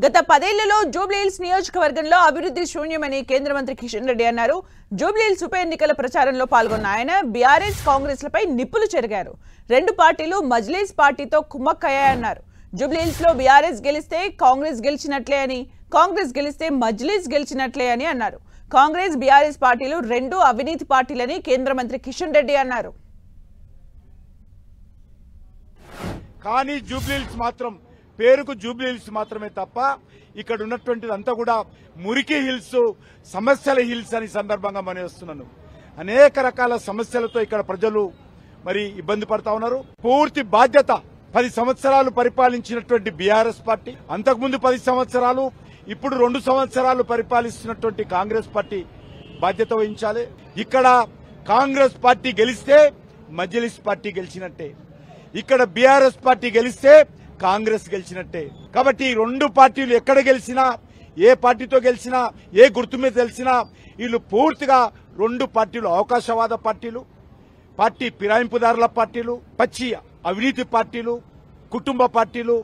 గత 10 ఏళ్లలో జూబ్లీహిల్స్ నియోజకవర్గంలో అభివృద్ధి శూన్యమని కేంద్ర మంత్రి కిషన్ రెడ్డి అన్నారు. జూబ్లీహిల్స్ ఉప ఎన్నికల ప్రచారంలో పాల్గొన్న ఆయన బీఆర్ఎస్ కాంగ్రెస్లపై నిప్పులు చెరిగారు. రెండు పార్టీలు మజ్లిస్ పార్టీతో కుమ్మక్కయ్యాయన్నారు. జూబ్లీహిల్స్ లో బీఆర్ఎస్ గెలిస్తే కాంగ్రెస్ గెలిచినట్లే అని, కాంగ్రెస్ గెలిస్తే మజ్లిస్ గెలిచినట్లే అని అన్నారు. కాంగ్రెస్ బీఆర్ఎస్ పార్టీలు రెండు అవినీతి పార్టీలని కేంద్ర మంత్రి కిషన్ రెడ్డి అన్నారు. కానీ జూబ్లీహిల్స్ మాత్రం పేరుకు జూబ్లీహిల్స్ మాత్రమే తప్ప ఇక్కడ ఉన్నటువంటిదంతా కూడా మురికి హిల్స్, సమస్యల హిల్స్ అని సందర్భంగా మనవేస్తున్నాను. అనేక రకాల సమస్యలతో ఇక్కడ ప్రజలు మరి ఇబ్బంది పడతా ఉన్నారు. పూర్తి బాధ్యత 10 సంవత్సరాలు పరిపాలించినటువంటి బీఆర్ఎస్ పార్టీ, అంతకుముందు 10 సంవత్సరాలు, ఇప్పుడు 2 సంవత్సరాలు పరిపాలిస్తున్నటువంటి కాంగ్రెస్ పార్టీ బాధ్యత వహించాలి. ఇక్కడ కాంగ్రెస్ పార్టీ గెలిస్తే మజ్లిస్ పార్టీ గెలిచినట్టే, ఇక్కడ బీఆర్ఎస్ పార్టీ గెలిస్తే కాంగ్రెస్ గెలిచినట్టే. కాబట్టి ఈ రెండు పార్టీలు ఎక్కడ గెలిచినా, ఏ పార్టీతో గెలిచినా, ఏ గుర్తు మీద గెలిచినా వీళ్ళు పూర్తిగా రెండు పార్టీలు అవకాశవాద పార్టీలు, పార్టీ ఫిరాయింపుదారుల పార్టీలు, పచ్చి అవినీతి పార్టీలు, కుటుంబ పార్టీలు,